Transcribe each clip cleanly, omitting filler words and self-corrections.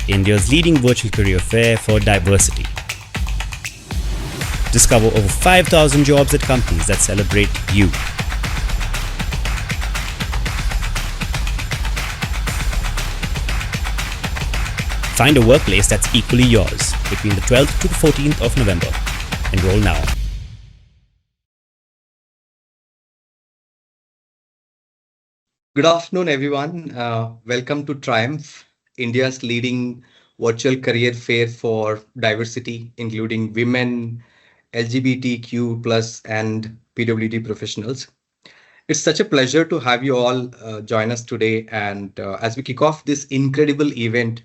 India's leading virtual career fair for diversity. Discover over 5,000 jobs at companies that celebrate you. Find a workplace that's equally yours between the 12th to the 14th of November. Enroll now. Good afternoon, everyone. Welcome to Triumph, India's leading virtual career fair for diversity, including women, LGBTQ plus, and PWD professionals. It's such a pleasure to have you all join us today. And as we kick off this incredible event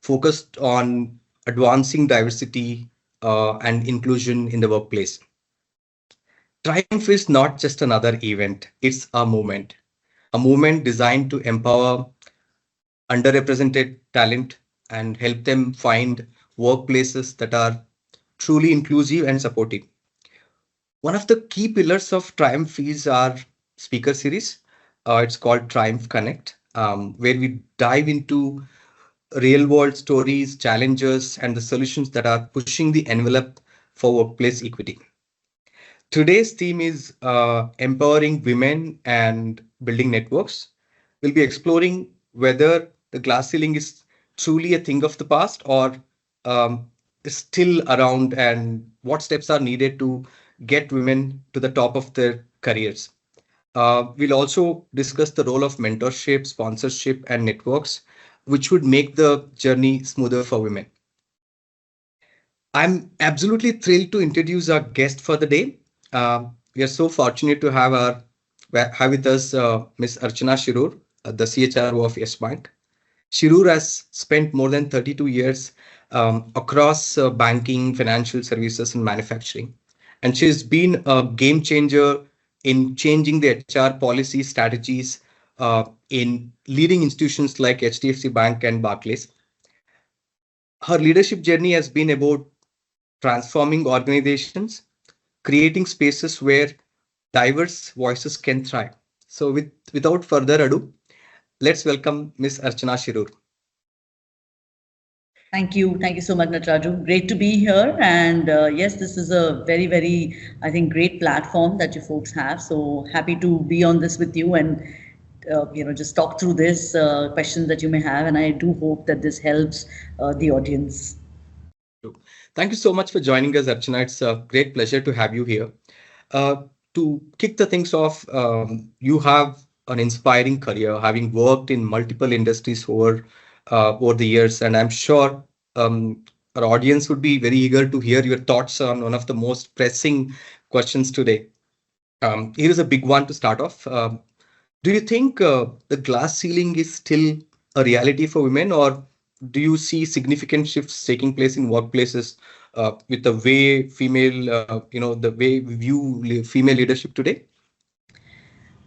focused on advancing diversity and inclusion in the workplace. Triumph is not just another event, it's a movement designed to empower underrepresented talent and help them find workplaces that are truly inclusive and supportive. One of the key pillars of Triumph is our speaker series. It's called Triumph Connect, where we dive into real world stories, challenges, and the solutions that are pushing the envelope for workplace equity. Today's theme is empowering women and building networks. We'll be exploring whether the glass ceiling is truly a thing of the past or is still around, and what steps are needed to get women to the top of their careers. We'll also discuss the role of mentorship, sponsorship, and networks, which would make the journey smoother for women. I'm absolutely thrilled to introduce our guest for the day. We are so fortunate to have with us Ms. Archana Shiroor, the CHRO of Yes Bank. Shiroor has spent more than 32 years across banking, financial services, and manufacturing. And she's been a game changer in changing the HR policy strategies in leading institutions like HDFC Bank and Barclays. Her leadership journey has been about transforming organizations, creating spaces where diverse voices can thrive. So without further ado, let's welcome Ms. Archana Shiroor. Thank you. Thank you so much, Nataraju. Great to be here. And yes, this is a very, very, I think, great platform that you folks have. So happy to be on this with you and, just talk through this questions that you may have. And I do hope that this helps the audience. Thank you so much for joining us, Archana. It's a great pleasure to have you here. To kick the things off, you have an inspiring career, having worked in multiple industries over the years, and I'm sure our audience would be very eager to hear your thoughts on one of the most pressing questions today. Here is a big one to start off. Do you think the glass ceiling is still a reality for women, or do you see significant shifts taking place in workplaces with the way the way we view female leadership today?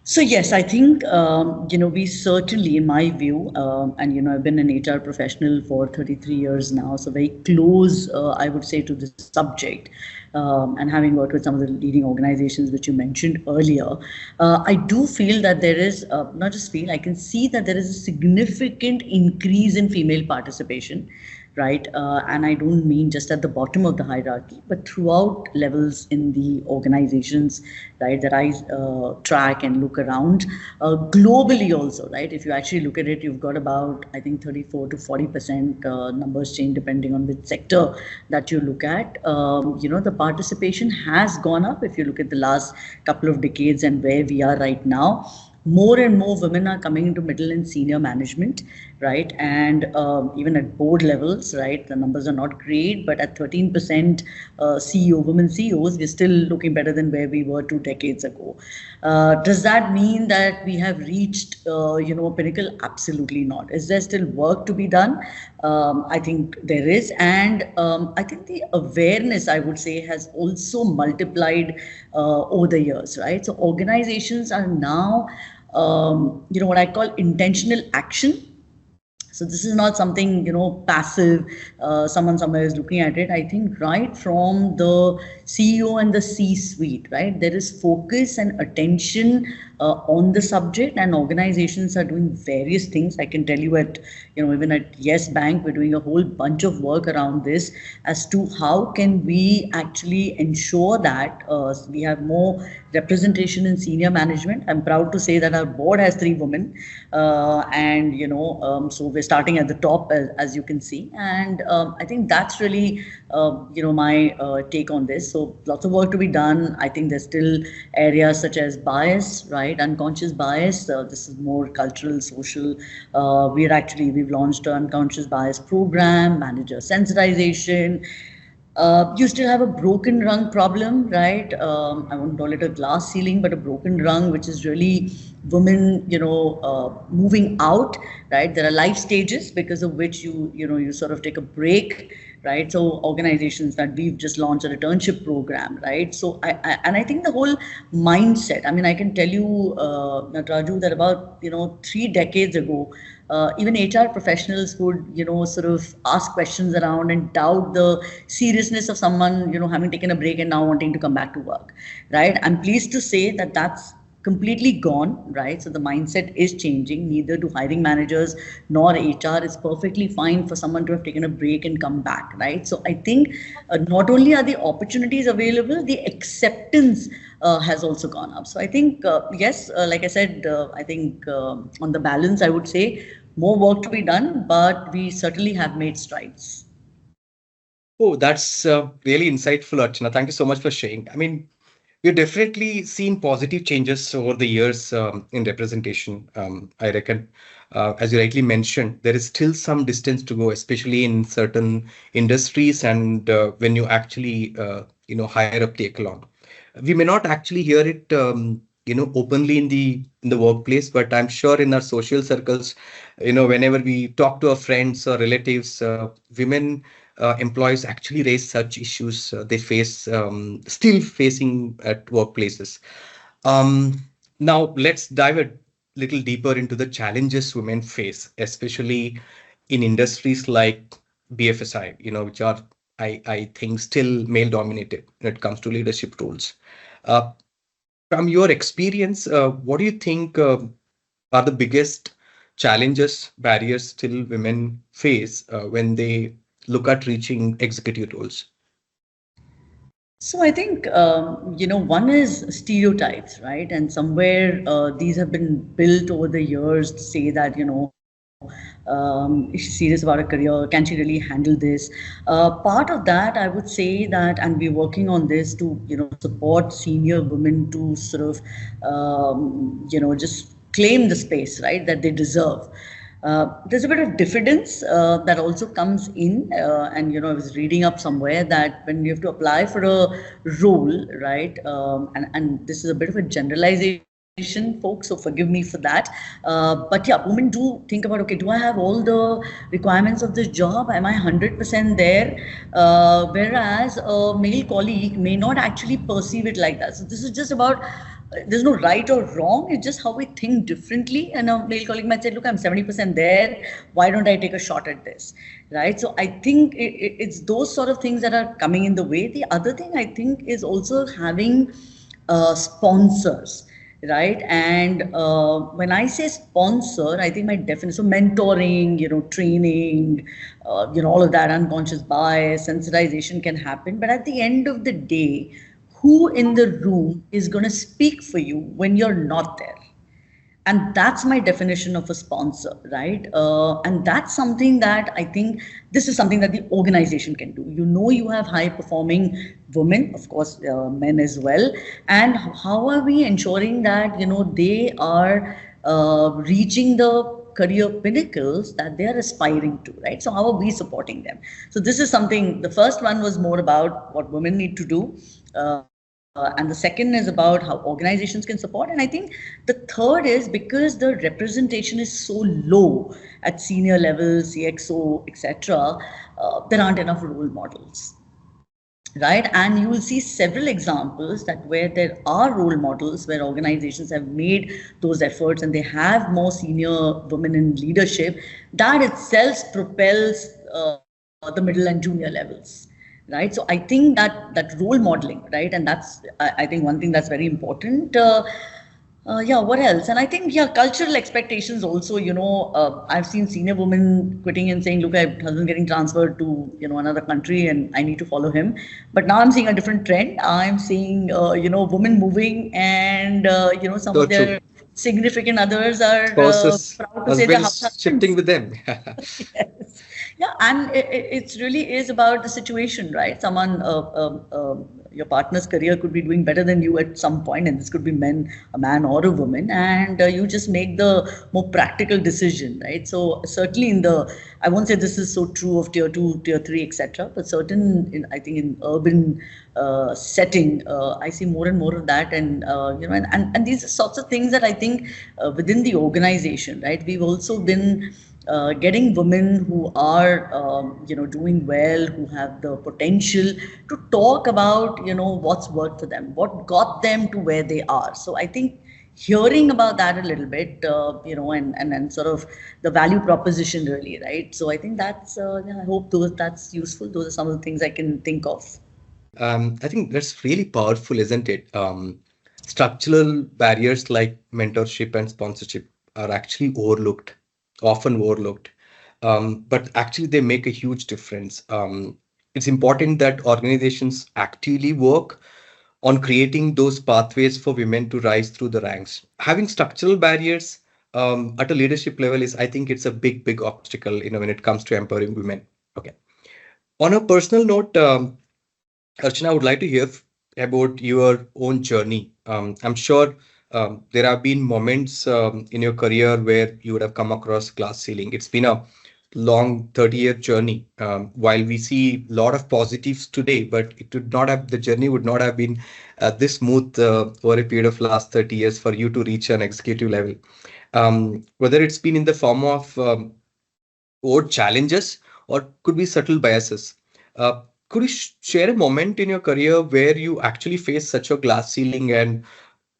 So yes, I think we certainly, in my view, and I've been an HR professional for 33 years now, so very close, I would say, to this subject. And having worked with some of the leading organizations which you mentioned earlier, I do feel that there is, not just feel, I can see that there is a significant increase in female participation, right? And I don't mean just at the bottom of the hierarchy, but throughout levels in the organizations, right, that I track and look around. Globally also, right? If you actually look at it, you've got about, I think, 34 to 40% numbers change depending on which sector that you look at. The participation has gone up if you look at the last couple of decades and where we are right now. More and more women are coming into middle and senior management, right? And even at board levels, right? The numbers are not great, but at 13% women CEOs, we're still looking better than where we were 2 decades ago. Does that mean that we have reached, a pinnacle? Absolutely not. Is there still work to be done? I think there is. And I think the awareness, I would say, has also multiplied over the years, right? So organizations are now what I call intentional action. So this is not something, passive, someone somewhere is looking at it. I think right from the CEO and the C-suite, right, there is focus and attention on the subject, and organizations are doing various things. I can tell you at, even at Yes Bank, we're doing a whole bunch of work around this as to how can we actually ensure that we have more representation in senior management. I'm proud to say that our board has 3 women, and so we're starting at the top, as you can see, and I think that's really my take on this. So lots of work to be done. I think there's still areas such as bias, right? Unconscious bias. This is more cultural, social. We've launched an unconscious bias program, manager sensitization. You still have a broken rung problem, right? I won't call it a glass ceiling, but a broken rung, which is really women, moving out, right? There are life stages because of which you sort of take a break, right? So organizations that we've just launched a returnship program, right? So I think the whole mindset. I mean, I can tell you, Nataraju, that about 3 decades ago, even HR professionals would, sort of ask questions around and doubt the seriousness of someone, having taken a break and now wanting to come back to work, right? I'm pleased to say that that's completely gone, right? So the mindset is changing. Neither do hiring managers nor HR. It's perfectly fine for someone to have taken a break and come back, right? So I think not only are the opportunities available, the acceptance has also gone up. So I think, yes, like I said, I think on the balance, I would say more work to be done, but we certainly have made strides. Oh, that's really insightful, Archana. Thank you so much for sharing. I mean, we've definitely seen positive changes over the years in representation. I reckon, as you rightly mentioned, there is still some distance to go, especially in certain industries and when you actually, higher up the echelon. We may not actually hear it, openly in the workplace, but I'm sure in our social circles, whenever we talk to our friends or relatives, women employees actually raise such issues they face, still facing at workplaces. Um, Now let's dive a little deeper into the challenges women face, especially in industries like BFSI, which are, I think, still male dominated when it comes to leadership roles. Uh, from your experience, what do you think are the biggest challenges, barriers still women face when they look at reaching executive roles? So I think one is stereotypes, right? And somewhere these have been built over the years to say that is she serious about her career? Can she really handle this? Part of that, I would say that, and we're working on this to support senior women to sort of just claim the space, right, that they deserve. There's a bit of diffidence that also comes in, and I was reading up somewhere that when you have to apply for a role, right, and this is a bit of a generalization, folks, so forgive me for that. But yeah, women do think about, okay, do I have all the requirements of this job? Am I 100% there? Whereas a male colleague may not actually perceive it like that. So this is just about, there's no right or wrong. It's just how we think differently. And a male colleague might say, look, I'm 70% there. Why don't I take a shot at this? Right. So I think it's those sort of things that are coming in the way. The other thing I think is also having sponsors, right? And when I say sponsor, I think my definition, so mentoring, training, all of that, unconscious bias, sensitization can happen. But at the end of the day, who in the room is going to speak for you when you're not there? And that's my definition of a sponsor, right? And that's something that I think this is something that the organization can do. You have high performing women, of course, men as well. And how are we ensuring that they are reaching the career pinnacles that they are aspiring to, right? So how are we supporting them? So this is something. The first one was more about what women need to do. And the second is about how organizations can support. And I think the third is because the representation is so low at senior levels, CXO, etc., there aren't enough role models, right? And you will see several examples that where there are role models, where organizations have made those efforts and they have more senior women in leadership, that itself propels the middle and junior levels, right? So I think that role modeling, right, and that's I think one thing that's very important. Yeah, what else? And I think, yeah, cultural expectations also, I've seen senior women quitting and saying, look, my husband's getting transferred to, another country and I need to follow him. But now I'm seeing a different trend. I'm seeing, women moving and, some So of true. their significant others are Spouses, proud to say they're house husbands shifting husbands. with them. Yes. Yeah, and it's really is about the situation, right? Your partner's career could be doing better than you at some point, and this could be a man or a woman, and you just make the more practical decision, right? So certainly I won't say this is so true of tier two, tier three, etc., but I think in urban setting, I see more and more of that, and and these are sorts of things that I think within the organization, right? We've also been getting women who are doing well, who have the potential to talk about what's worked for them, what got them to where they are. So I think hearing about that a little bit, and sort of the value proposition really, right? So I think yeah, I hope that's useful. Those are some of the things I can think of. I think that's really powerful, isn't it? Structural barriers like mentorship and sponsorship are actually overlooked, often overlooked. But actually, they make a huge difference. It's important that organizations actively work on creating those pathways for women to rise through the ranks. Having structural barriers at a leadership level is, I think, it's a big obstacle, when it comes to empowering women. Okay. On a personal note, Archana, I would like to hear about your own journey. I'm sure there have been moments in your career where you would have come across glass ceiling. It's been a long 30-year journey. While we see a lot of positives today, but the journey would not have been this smooth over a period of last 30 years for you to reach an executive level. Whether it's been in the form of or challenges or could be subtle biases. Could you share a moment in your career where you actually faced such a glass ceiling, and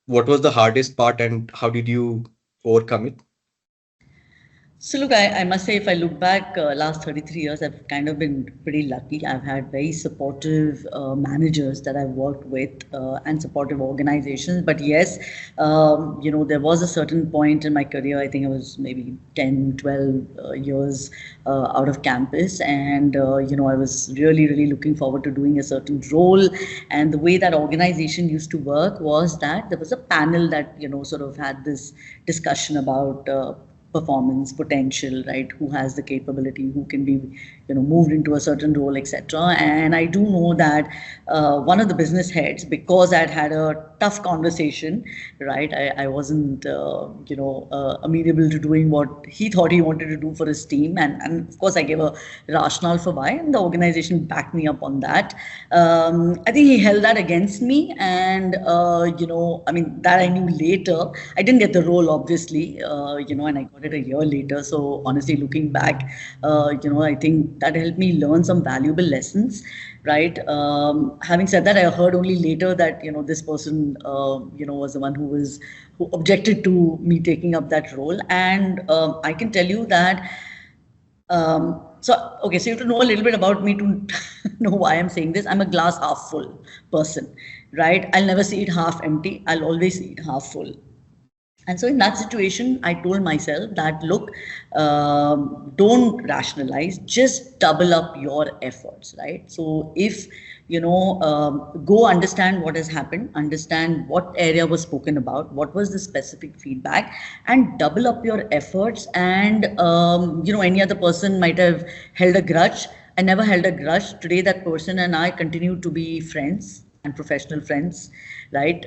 what was the hardest part and how did you overcome it? So look, I must say, if I look back, last 33 years, I've kind of been pretty lucky. I've had very supportive managers that I've worked with and supportive organizations. But yes, there was a certain point in my career, I think it was maybe 10, 12 years out of campus. And, I was really, really looking forward to doing a certain role. And the way that organization used to work was that there was a panel that, sort of had this discussion about performance potential, right? Who has the capability, who can be moved into a certain role, etc. And I do know that one of the business heads, because I'd had a tough conversation, right? I wasn't amenable to doing what he thought he wanted to do for his team, and of course I gave a rationale for why, and the organization backed me up on that. I think he held that against me, and I mean, that I knew later. I didn't get the role, obviously, and I got it a year later. So honestly, looking back, I think that helped me learn some valuable lessons, right? Having said that, I heard only later that this person was the one who objected to me taking up that role, and I can tell you that. Okay, so you have to know a little bit about me to know why I'm saying this. I'm a glass half full person, right? I'll never see it half empty. I'll always see it half full. And so in that situation, I told myself that, look, don't rationalize, just double up your efforts, right? So if, go understand what has happened, understand what area was spoken about, what was the specific feedback, and double up your efforts. And, any other person might have held a grudge. I never held a grudge. Today, that person and I continue to be friends and professional friends, right?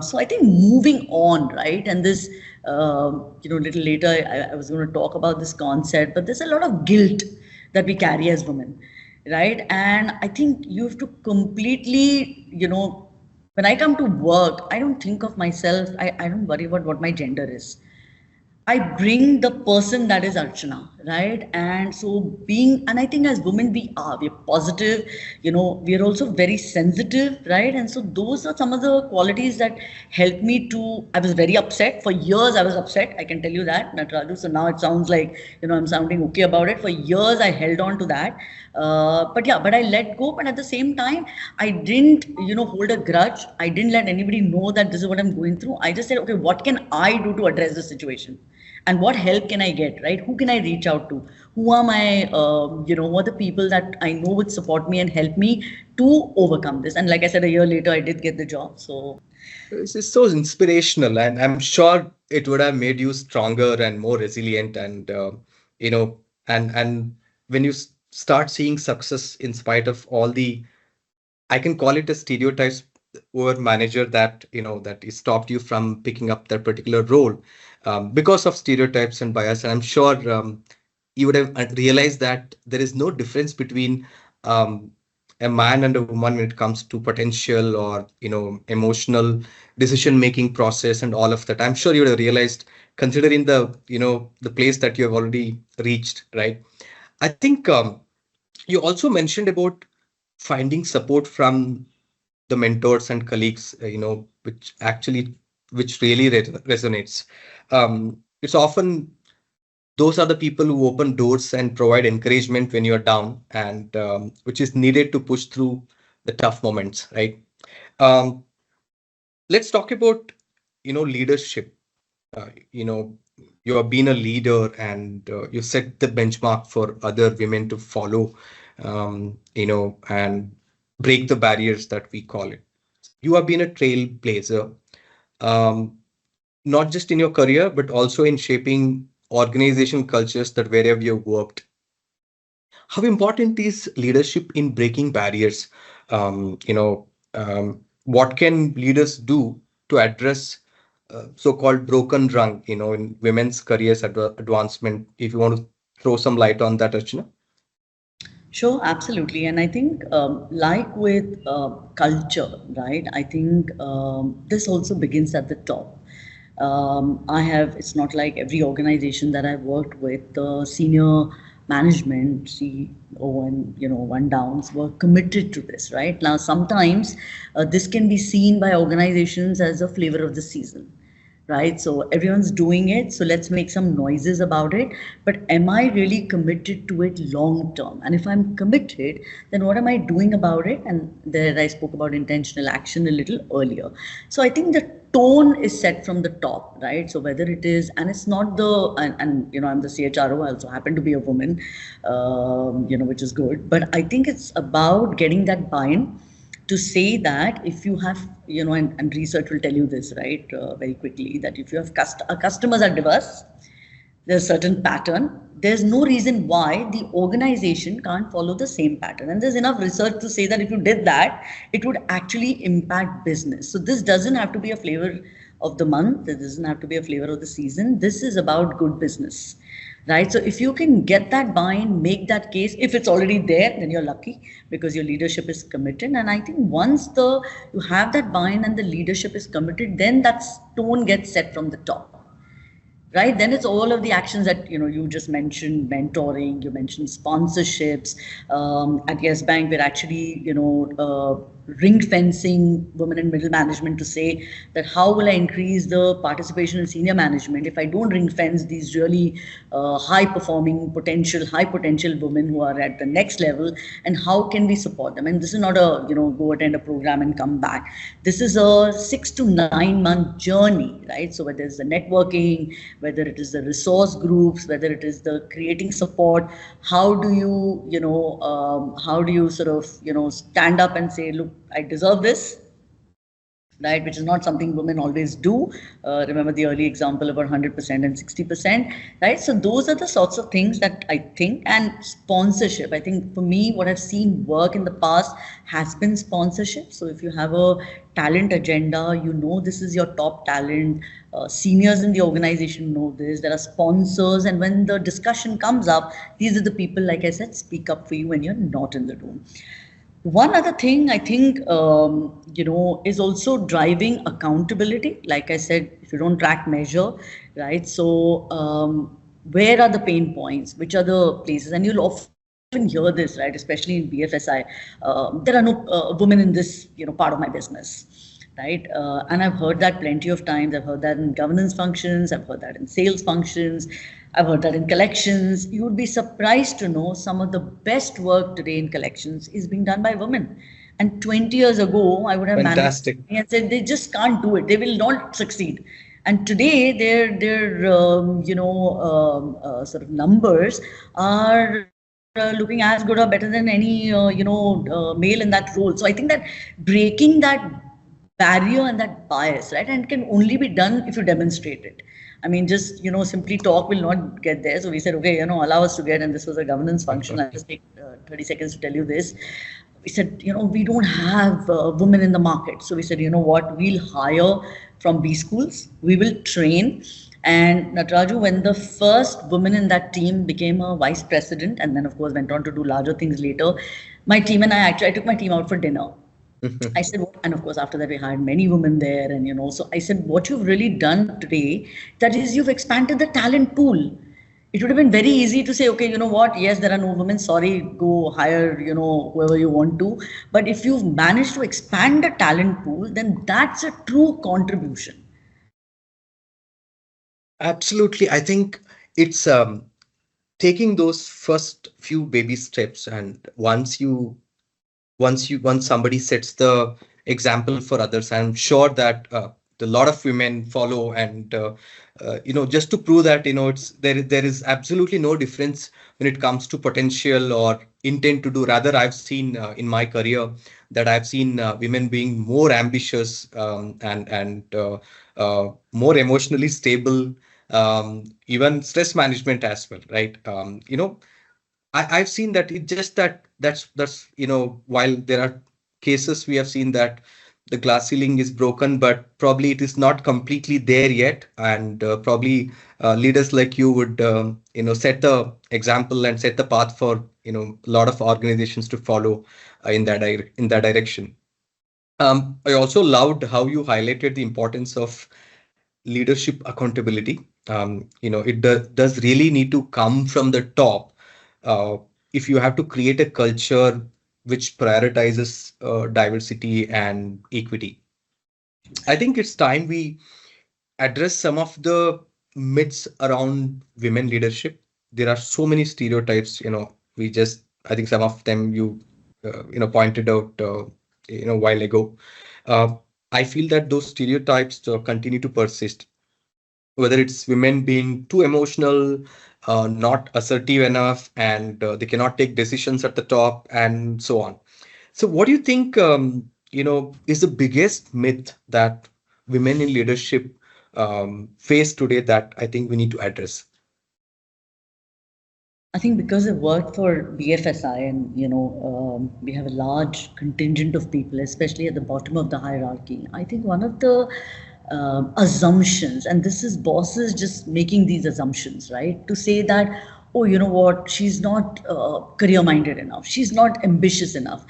So I think moving on, right? And this, little later, I was going to talk about this concept, but there's a lot of guilt that we carry as women, right? And I think you have to completely, when I come to work, I don't think of myself, I don't worry about what my gender is. I bring the person that is Archana, right? And so and I think as women, we're positive, we're also very sensitive, right? And so those are some of the qualities that helped me I was very upset. For years, I was upset. I can tell you that, Nataraju. So now it sounds like, I'm sounding okay about it. For years, I held on to that. But yeah, but I let go. But at the same time, I didn't, hold a grudge. I didn't let anybody know that this is what I'm going through. I just said, okay, what can I do to address the situation? And what help can I get, right? Who can I reach out to? Who are who are the people that I know would support me and help me to overcome this? And like I said, a year later, I did get the job. So This is so inspirational, and I'm sure it would have made you stronger and more resilient. And you know, and when you start seeing success in spite of all the, I can call it a stereotypes over manager that that is stopped you from picking up that particular role because of stereotypes and bias. And I'm sure you would have realized that there is no difference between um, a man and a woman when it comes to potential or emotional decision making process and all of that. I'm sure you would have realized, considering the the place that you have already reached, right? I think you also mentioned about finding support from the mentors and colleagues, which really resonates. It's often those are the people who open doors and provide encouragement when you're down, and which is needed to push through the tough moments, right? Um, let's talk about leadership. You know, you have been a leader, and you set the benchmark for other women to follow, and break the barriers that we call it. You have been a trailblazer, um, not just in your career, but also in shaping organization cultures that wherever you've worked. How important is leadership in breaking barriers? What can leaders do to address so-called broken rung, in women's careers advancement? If you want to throw some light on that, Archana. sure, absolutely. And I think, like with culture, right? I think this also begins at the top. It's not like every organization that I've worked with, the senior management, CEO and, one downs were committed to this, right? Now, sometimes this can be seen by organizations as a flavor of the season, right? So everyone's doing it, so let's make some noises about it. But am I really committed to it long term? And if I'm committed, then what am I doing about it? And there I spoke about intentional action a little earlier. So I think the tone is set from the top, right? So whether it is, and it's not and I'm the CHRO, I also happen to be a woman, which is good. But I think it's about getting that buy-in to say that if you have, and research will tell you this, right, very quickly, that if you have customers are diverse, there's a certain pattern. There's no reason why the organization can't follow the same pattern. And there's enough research to say that if you did that, it would actually impact business. So this doesn't have to be a flavor of the month. It doesn't have to be a flavor of the season. This is about good business, right? So if you can get that buy-in, make that case, if it's already there, then you're lucky because your leadership is committed. And I think once you have that buy-in and the leadership is committed, then that tone gets set from the top, right? Then it's all of the actions that you just mentioned: mentoring, you mentioned sponsorships. At Yes Bank, we're actually ring fencing women in middle management to say that how will I increase the participation in senior management if I don't ring fence these really high potential women who are at the next level, and how can we support them? And this is not a go attend a program and come back. This is a 6 to 9 month journey, right? So whether it's the networking, whether it is the resource groups, whether it is the creating support, how do you sort of stand up and say, look, I deserve this, right? Which is not something women always do. Remember the early example about 100% and 60%, right? So those are the sorts of things that I think. And sponsorship, I think for me, what I've seen work in the past has been sponsorship. So if you have a talent agenda, this is your top talent. Seniors in the organization know this. There are sponsors, and when the discussion comes up, these are the people, like I said, speak up for you when you're not in the room. One other thing I think, is also driving accountability. Like I said, if you don't track, measure, right? So, where are the pain points? Which are the places? And you'll often hear this, right? Especially in BFSI, there are no women in this, part of my business, right? And I've heard that plenty of times. I've heard that in governance functions, I've heard that in sales functions, I've heard that in collections. You would be surprised to know some of the best work today in collections is being done by women. And 20 years ago, I would have managed Fantastic. and said they just can't do it. They will not succeed. And today, their sort of numbers are looking as good or better than any male in that role. So I think that breaking that barrier and that bias, right? And it can only be done if you demonstrate it. I mean, just simply talk will not get there. So we said, okay, allow us to get, and this was a governance function. I'll just take 30 seconds to tell you this. We said, we don't have women in the market. So we said, you know what, we'll hire from B schools, we will train. And Nataraju, when the first woman in that team became a vice president, and then of course went on to do larger things later, my team and I took my team out for dinner. I said, what? And of course, after that, we hired many women there. And, so I said, what you've really done today, that is, you've expanded the talent pool. It would have been very easy to say, okay, you know what? Yes, there are no women. Sorry, go hire, whoever you want to. But if you've managed to expand the talent pool, then that's a true contribution. Absolutely. I think it's taking those first few baby steps, and once somebody sets the example for others, I'm sure that a lot of women follow. And just to prove that, there is absolutely no difference when it comes to potential or intent to do. Rather, I've seen in my career that I've seen women being more ambitious, and more emotionally stable, even stress management as well, right? I've seen that. It just that's while there are cases we have seen that the glass ceiling is broken, but probably it is not completely there yet. And probably leaders like you would set the example and set the path for a lot of organizations to follow in that direction. I also loved how you highlighted the importance of leadership accountability. It does really need to come from the top. uh, if you have to create a culture which prioritizes diversity and equity, I think it's time we address some of the myths around women leadership. There are so many stereotypes. I think some of them you pointed out a while ago. uh, I feel that those stereotypes continue to persist, whether it's women being too emotional, not assertive enough, and they cannot take decisions at the top, and so on. So, what do you think, is the biggest myth that women in leadership face today that I think we need to address? I think because I worked for BFSI, and we have a large contingent of people, especially at the bottom of the hierarchy. I think one of the assumptions, and this is bosses just making these assumptions, right? To say that, oh, you know what, she's not career minded enough, she's not ambitious enough.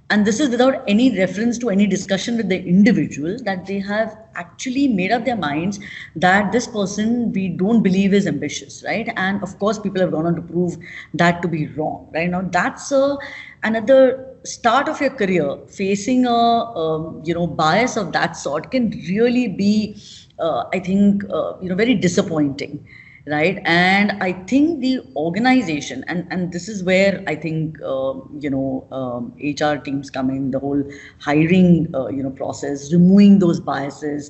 And this is without any reference to any discussion with the individual, that they have actually made up their minds that this person we don't believe is ambitious, right? And of course, people have gone on to prove that to be wrong, right? Now, that's another start of your career. Facing a bias of that sort can really be, I think, very disappointing, right? And I think the organization, and this is where I think HR teams come in, the whole hiring process, removing those biases,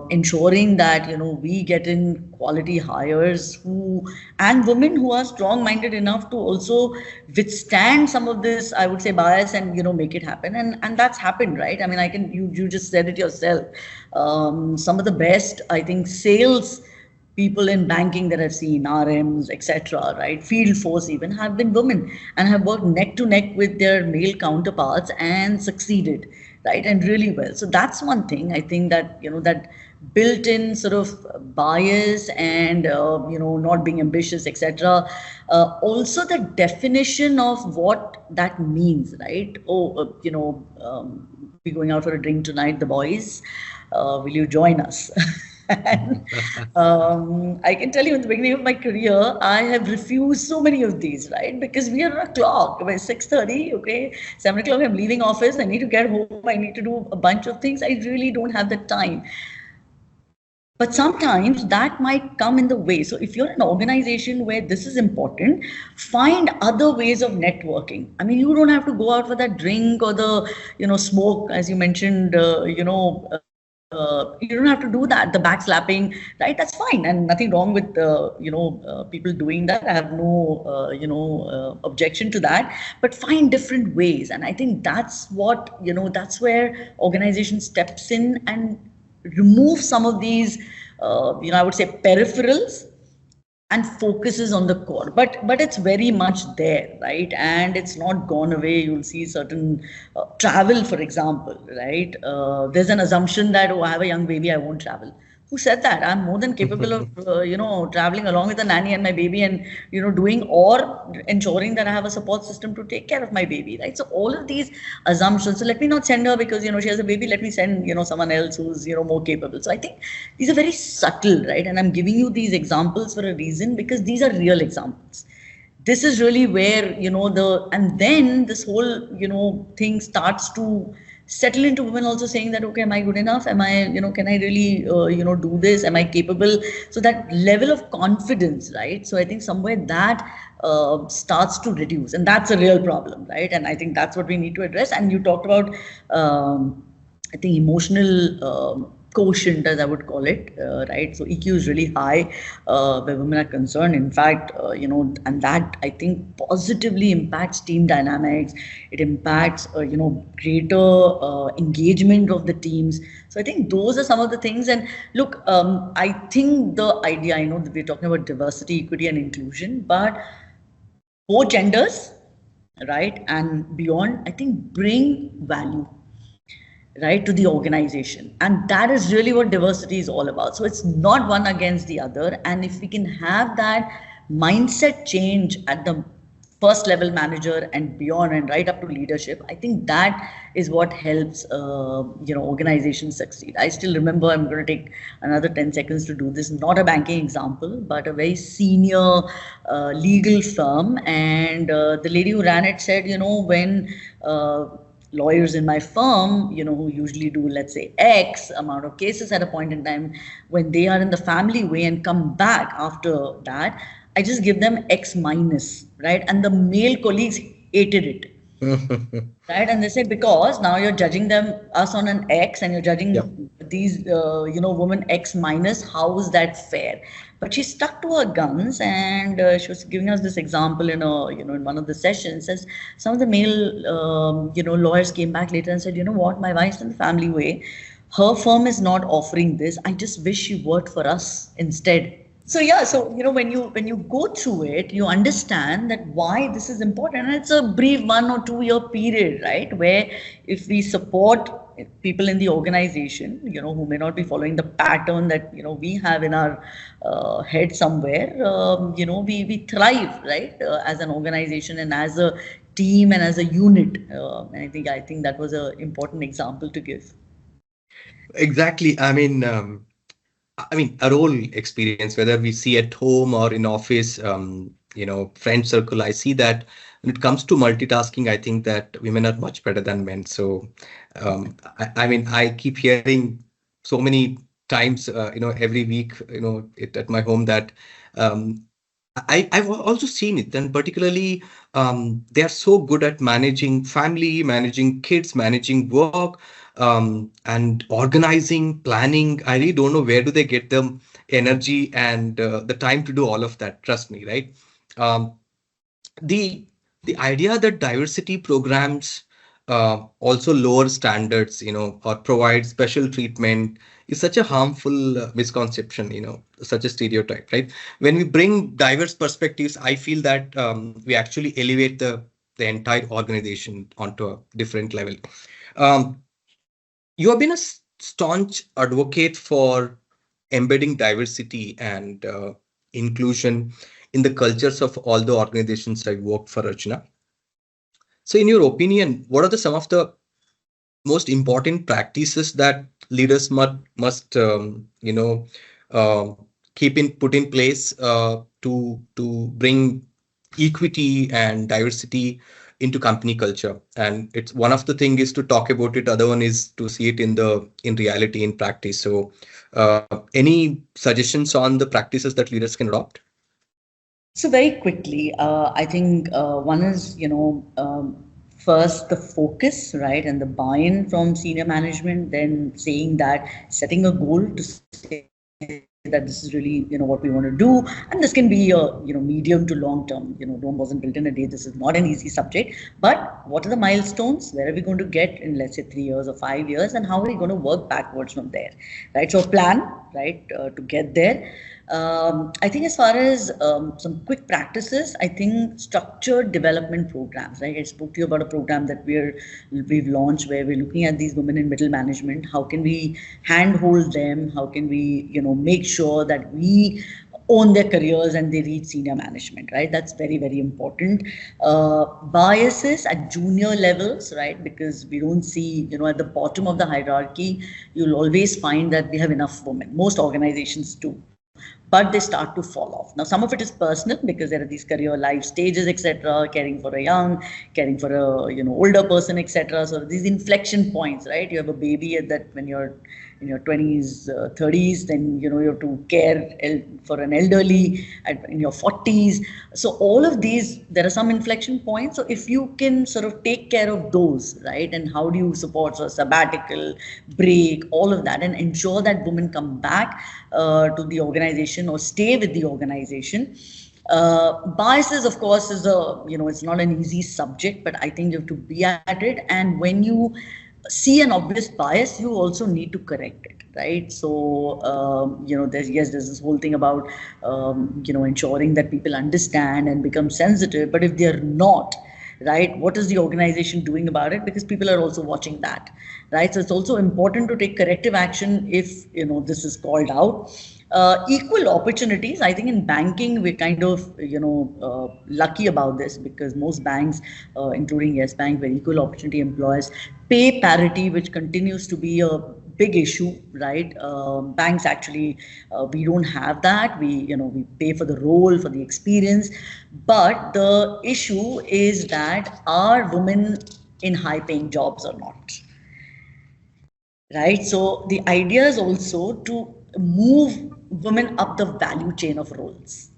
ensuring that we get in quality hires who, and women who are strong minded enough to also withstand some of this, I would say, bias, and make it happen. And that's happened, right? I mean, I can, you just said it yourself. Some of the best, I think, sales people in banking that I've seen, RMs, etc., right, field force even, have been women and have worked neck to neck with their male counterparts and succeeded, right, and really well. So that's one thing I think that that built-in sort of bias and not being ambitious, etc. Also, the definition of what that means, right? Oh, we're going out for a drink tonight, the boys. Will you join us? And I can tell you, in the beginning of my career, I have refused so many of these, right? Because we are on a clock. By 6:30, okay, 7 o'clock, I'm leaving office. I need to get home. I need to do a bunch of things. I really don't have the time. But sometimes that might come in the way. So if you're an organization where this is important, find other ways of networking. I mean, you don't have to go out for that drink or the smoke, as you mentioned. You don't have to do that. The backslapping, right? That's fine, and nothing wrong with people doing that. I have no objection to that. But find different ways, and I think that's what that's where organization steps in and remove some of these I would say peripherals and focuses on the core, but it's very much there, right? And it's not gone away. You'll see certain travel, for example, right? There's an assumption that, oh, I have a young baby, I won't travel. Who said that? I'm more than capable of traveling along with the nanny and my baby, and doing or ensuring that I have a support system to take care of my baby, right? So all of these assumptions, so let me not send her because she has a baby, let me send someone else who's more capable. So I think these are very subtle, right? And I'm giving you these examples for a reason, because these are real examples. This is really where and then this whole thing starts to settle into women also saying that, okay, am I good enough? Am I can I really do this? Am I capable? So that level of confidence, right? So I think somewhere that starts to reduce, and that's a real problem, right? And I think that's what we need to address. And you talked about I think emotional quotient, as I would call it, right? So EQ is really high where women are concerned. In fact, and that I think positively impacts team dynamics. It impacts, greater engagement of the teams. So I think those are some of the things. And look, I think the idea, I know that we're talking about diversity, equity, and inclusion, but both genders, right, and beyond, I think bring value, right, to the organization. And that is really what diversity is all about. So it's not one against the other. And if we can have that mindset change at the first level manager and beyond, and right up to leadership, I think that is what helps organizations succeed. I still remember, I'm going to take another 10 seconds to do this, not a banking example, but a very senior legal firm. And the lady who ran it said, when lawyers in my firm, who usually do, let's say, X amount of cases at a point in time, when they are in the family way and come back after that, I just give them X minus, right? And the male colleagues hated it. Right? And they say, because now you're judging us on an X, and you're judging these, women X minus. How is that fair? But she stuck to her guns, and she was giving us this example in in one of the sessions. As some of the male, lawyers came back later and said, you know what, my wife's in the family way. Her firm is not offering this. I just wish she worked for us instead. So yeah, so when you go through it, you understand that why this is important. And it's a brief 1 or 2 year period, right? Where if we support people in the organization, who may not be following the pattern that we have in our head somewhere, we thrive, right? As an organization and as a team and as a unit. And I think that was an important example to give. Exactly. I mean, a role experience, whether we see at home or in office, friend circle, I see that when it comes to multitasking, I think that women are much better than men. So, I keep hearing so many times, every week, at my home that I've also seen it, and particularly they are so good at managing family, managing kids, managing work, and organizing, planning. I really don't know where do they get the energy and the time to do all of that. Trust me, right? Um, the the idea that diversity programs also lower standards, or provide special treatment is such a harmful misconception, such a stereotype, right? When we bring diverse perspectives, I feel that we actually elevate the entire organization onto a different level. Um, you have been a staunch advocate for embedding diversity and inclusion in the cultures of all the organizations I work for, Archana. So, in your opinion, what are some of the most important practices that leaders must uh, keep in put in place to bring equity and diversity into company culture? And it's one of the thing is to talk about it, other one is to see it in reality, in practice. So any suggestions on the practices that leaders can adopt? So very quickly, I think one is, first the focus, right, and the buy-in from senior management. Then saying that, setting a goal to say that this is really, what we want to do, and this can be a, medium to long term. Rome wasn't built in a day. This is not an easy subject. But what are the milestones? Where are we going to get in, let's say, 3 years or 5 years, and how are we going to work backwards from there, right? So a plan, right, to get there. I think as far as some quick practices, I think structured development programs. Right, I spoke to you about a program that we've launched where we're looking at these women in middle management. How can we handhold them? How can we, make sure that we own their careers and they reach senior management, right? That's very, very important. Biases at junior levels, right? Because we don't see, at the bottom of the hierarchy, you'll always find that we have enough women. Most organizations do, but they start to fall off. Now, some of it is personal because there are these career life stages, etc., caring for a young, caring for a, older person, etc. So these inflection points, right? You have a baby at that when you're in your 20s, 30s, then, you have to care for an elderly in your 40s. So all of these, there are some inflection points. So if you can sort of take care of those, right, and how do you support a sabbatical, break, all of that, and ensure that women come back to the organization or stay with the organization. Biases, of course, is it's not an easy subject, but I think you have to be at it. And when you see an obvious bias, you also need to correct it, right? So, there's this whole thing about, ensuring that people understand and become sensitive. But if they're not, right, what is the organization doing about it? Because people are also watching that, right? So it's also important to take corrective action if, this is called out. Equal opportunities. I think in banking we're kind of lucky about this because most banks, including Yes Bank, were equal opportunity employers. Pay parity, which continues to be a big issue, right? Banks actually, we don't have that. We pay for the role, for the experience, but the issue is that are women in high paying jobs or not, right? So the idea is also to move women up the value chain of roles.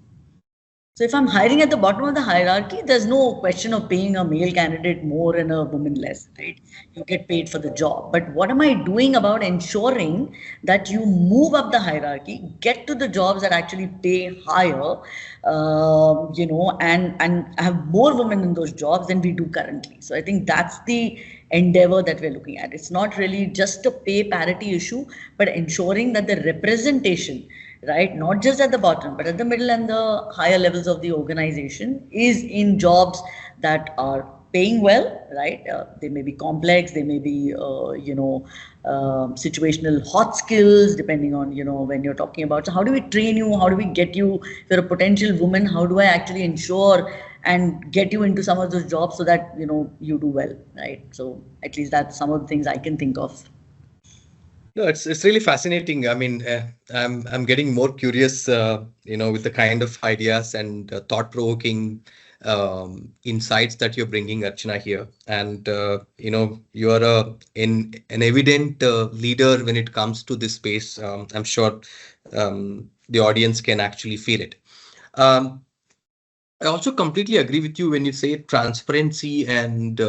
So if I'm hiring at the bottom of the hierarchy, there's no question of paying a male candidate more and a woman less, right? You get paid for the job. But what am I doing about ensuring that you move up the hierarchy, get to the jobs that actually pay higher, and have more women in those jobs than we do currently. So I think that's the endeavor that we're looking at. It's not really just a pay parity issue, but ensuring that the representation, right, not just at the bottom, but at the middle and the higher levels of the organization, is in jobs that are paying well, right? They may be complex, they may be, situational hot skills, depending on, when you're talking about. So how do we train you? How do we get you? If you're a potential woman, how do I actually ensure and get you into some of those jobs so that, you do well, right? So at least that's some of the things I can think of. No, it's really fascinating. I mean, I'm getting more curious, with the kind of ideas and thought-provoking insights that you're bringing, Archana, here. And you are an evident leader when it comes to this space. I'm sure the audience can actually feel it. Um, I also completely agree with you when you say transparency and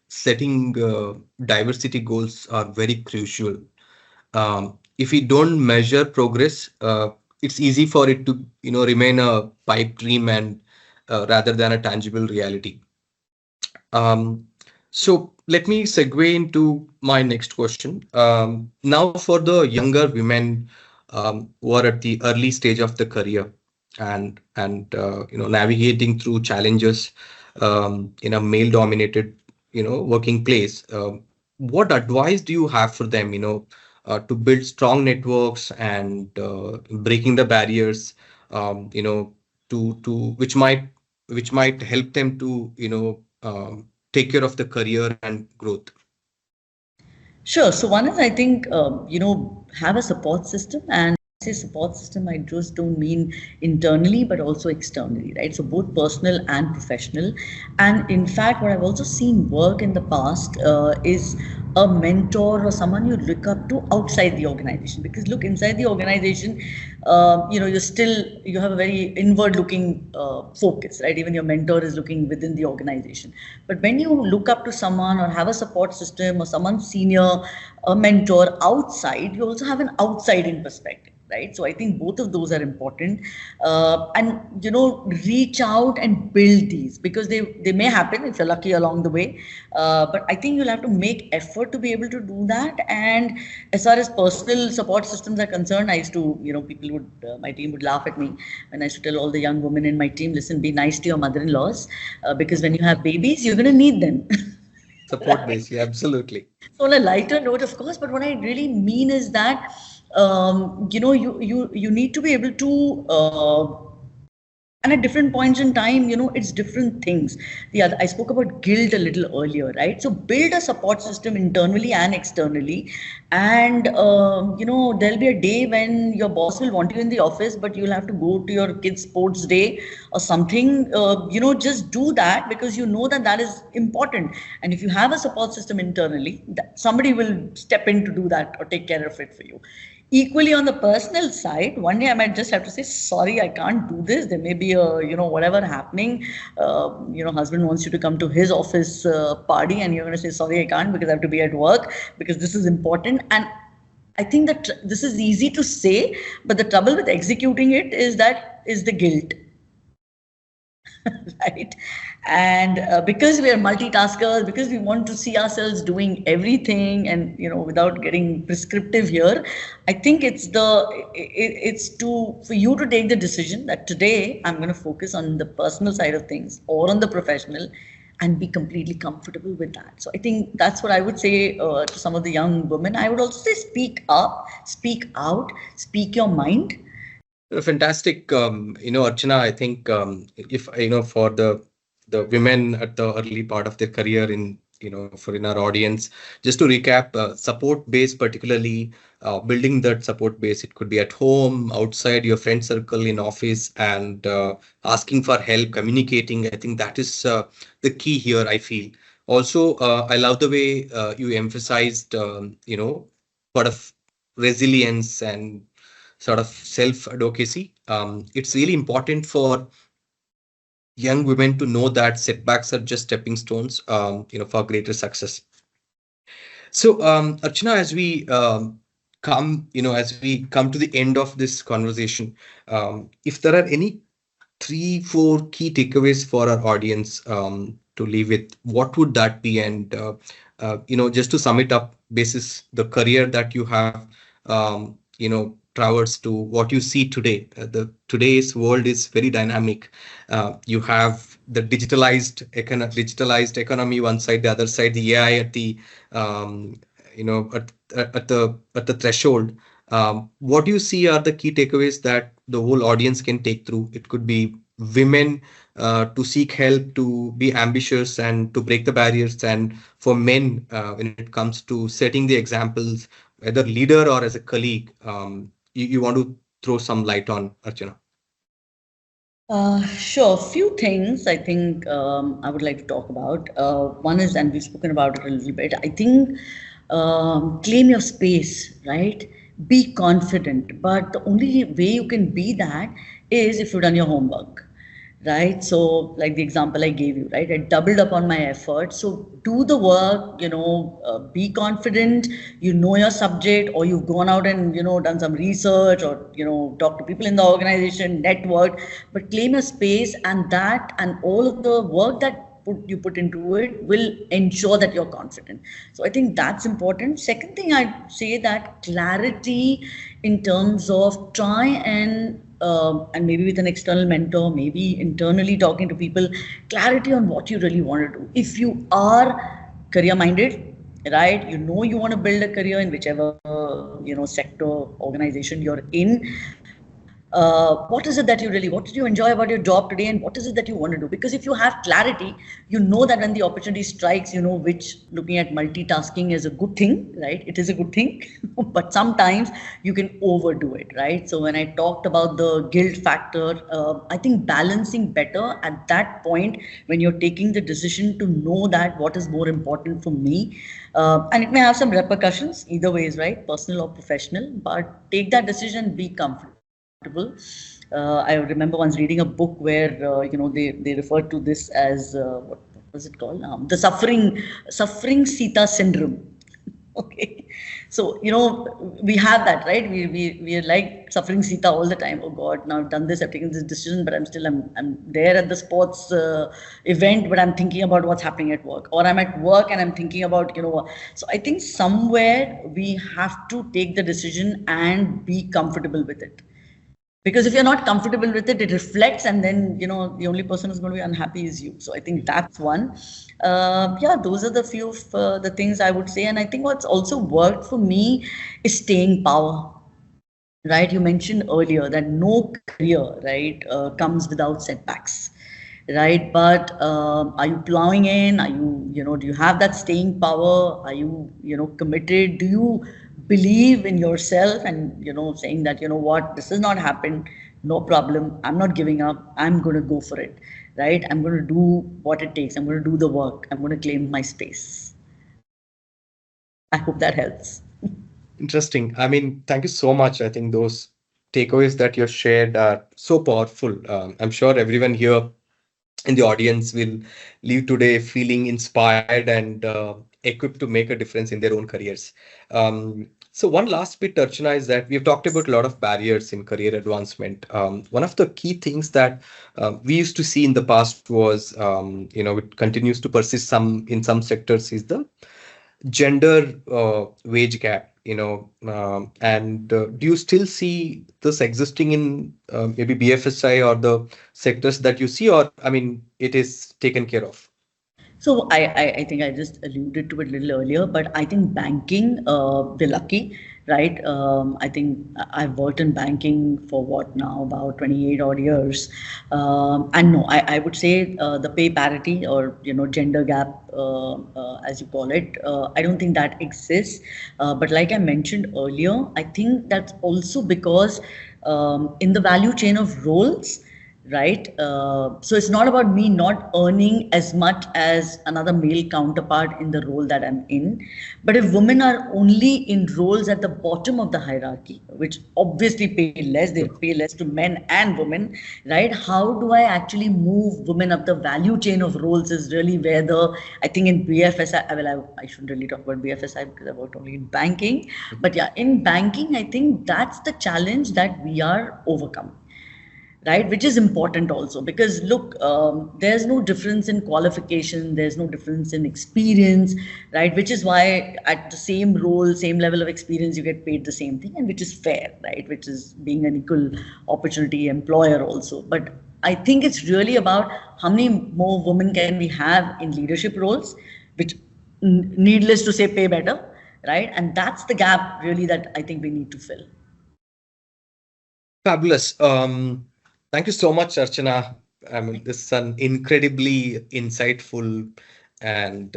setting diversity goals are very crucial. If we don't measure progress, it's easy for it to remain a pipe dream and rather than a tangible reality. Um, so let me segue into my next question. Now, for the younger women who are at the early stage of the career and navigating through challenges in a male-dominated working place, what advice do you have for them? to build strong networks and breaking the barriers, to which might help them to take care of the career and growth. Sure. So one is, I think, have a support system, and say support system, I just don't mean internally, but also externally, right? So both personal and professional. And in fact, what I've also seen work in the past is a mentor or someone you look up to outside the organization. Because look, inside the organization, you have a very inward looking focus, right? Even your mentor is looking within the organization. But when you look up to someone or have a support system or someone senior, a mentor outside, you also have an outside in perspective, right? So I think both of those are important, and reach out and build these, because they may happen if you're lucky along the way, but I think you'll have to make effort to be able to do that. And as far as personal support systems are concerned, I used to, people would, my team would laugh at me when I used to tell all the young women in my team, listen, be nice to your mother-in-laws, because when you have babies, you're going to need them. Support base, yeah, absolutely. So on a lighter note, of course, but what I really mean is that you need to be able to, and at different points in time, it's different things. I spoke about guilt a little earlier, right? So build a support system internally and externally, and there'll be a day when your boss will want you in the office, but you'll have to go to your kids' sports day or something. Just do that, because you know that that is important. And if you have a support system internally, somebody will step in to do that or take care of it for you. Equally, on the personal side, one day I might just have to say, sorry, I can't do this. There may be a, whatever happening. Husband wants you to come to his office party, and you're going to say, sorry, I can't, because I have to be at work, because this is important. And I think that this is easy to say, but the trouble with executing it is the guilt. Right? And because we are multitaskers, because we want to see ourselves doing everything, and without getting prescriptive here, I think it's for you to take the decision that today I'm going to focus on the personal side of things or on the professional, and be completely comfortable with that. So I think that's what I would say to some of the young women. I would also say, speak up, speak out, speak your mind. Fantastic, Archana. I think if for the women at the early part of their career, in our audience, just to recap, support base, particularly building that support base, it could be at home, outside your friend circle, in office, and asking for help, communicating. I think that is the key here, I feel. Also, I love the way you emphasized, sort of resilience and sort of self-advocacy. It's really important for young women to know that setbacks are just stepping stones, for greater success. So, Archana, as we come to the end of this conversation, if there are any 3, 4 key takeaways for our audience to leave with, what would that be? And just to sum it up, basis the career that you have, traversed to what you see today. The today's world is very dynamic. You have the digitalized economy one side, the other side the AI at the at the threshold. What do you see are the key takeaways that the whole audience can take through? It could be women to seek help, to be ambitious, and to break the barriers, and for men when it comes to setting the examples, whether leader or as a colleague. You want to throw some light on, Archana? Sure. Few things I think I would like to talk about. One is, and we've spoken about it a little bit, I think claim your space, right? Be confident. But the only way you can be that is if you've done your homework, right? So like the example I gave you, right? I doubled up on my effort. So do the work, be confident, your subject, or you've gone out and, done some research, or, talk to people in the organization, network, but claim your space, and that, and all of the work that you put into it will ensure that you're confident. So I think that's important. Second thing, I'd say that clarity in terms of try and maybe with an external mentor, maybe internally talking to people, clarity on what you really want to do. If you are career minded, right? You want to build a career in whichever sector, organization you're in. What is it that what did you enjoy about your job today, and what is it that you want to do? Because if you have clarity, you know that when the opportunity strikes, you know which, looking at multitasking is a good thing, right? It is a good thing, but sometimes you can overdo it, right? So when I talked about the guilt factor, I think balancing better at that point when you're taking the decision to know that what is more important for me. And it may have some repercussions either ways, right? Personal or professional, but take that decision, be comfortable. I remember once reading a book where they referred to this as what was it called? The suffering Sita syndrome. Okay, so we have that, right? We are like suffering Sita all the time. Oh God, now I've done this, I've taken this decision, but I'm there at the sports event, but I'm thinking about what's happening at work, or I'm at work and I'm thinking about So I think somewhere we have to take the decision and be comfortable with it, because if you're not comfortable with it, it reflects, and then the only person who's going to be unhappy is you. So I think that's one. Yeah, those are the few of the things I would say. And I think what's also worked for me is staying power, right? You mentioned earlier that no career, right, comes without setbacks, right? But are you plowing in? Are you, do you have that staying power? Are you, committed? Do you believe in yourself and, saying that, what, this has not happened, no problem. I'm not giving up. I'm going to go for it, right? I'm going to do what it takes. I'm going to do the work. I'm going to claim my space. I hope that helps. Interesting. I mean, thank you so much. I think those takeaways that you shared are so powerful. I'm sure everyone here in the audience will leave today feeling inspired and equipped to make a difference in their own careers. So one last bit, Archana, is that we've talked about a lot of barriers in career advancement. One of the key things that we used to see in the past was, it continues to persist in some sectors, is the gender wage gap. And do you still see this existing in maybe BFSI or the sectors that you see, or I mean, it is taken care of? So I think I just alluded to it a little earlier, but I think banking, we're lucky, right? I think I've worked in banking for what now, about 28 odd years. And no, I would say the pay parity or, gender gap, as you call it, I don't think that exists. But like I mentioned earlier, I think that's also because in the value chain of roles, right? So it's not about me not earning as much as another male counterpart in the role that I'm in. But if women are only in roles at the bottom of the hierarchy, which obviously pay less, they pay less to men and women, right? How do I actually move women up the value chain of roles is really where I think in BFSI, I shouldn't really talk about BFSI because I worked only in banking. But yeah, in banking, I think that's the challenge that we are overcoming, right? Which is important also, because look, there's no difference in qualification, there's no difference in experience, right? Which is why at the same role, same level of experience, you get paid the same thing, and which is fair, right? Which is being an equal opportunity employer also. But I think it's really about how many more women can we have in leadership roles, which needless to say pay better, right? And that's the gap really that I think we need to fill. Fabulous. Thank you so much, Archana. I mean, this is an incredibly insightful and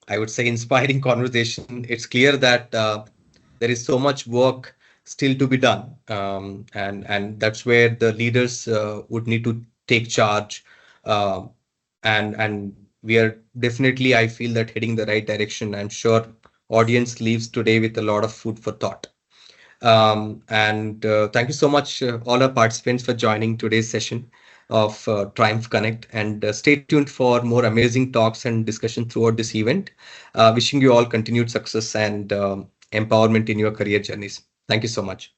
I would say inspiring conversation. It's clear that there is so much work still to be done, and that's where the leaders would need to take charge. Uh, and we are definitely, I feel that heading the right direction. I'm sure audience leaves today with a lot of food for thought. And thank you so much, all our participants, for joining today's session of Triumph Connect. And stay tuned for more amazing talks and discussion throughout this event. Wishing you all continued success and empowerment in your career journeys. Thank you so much.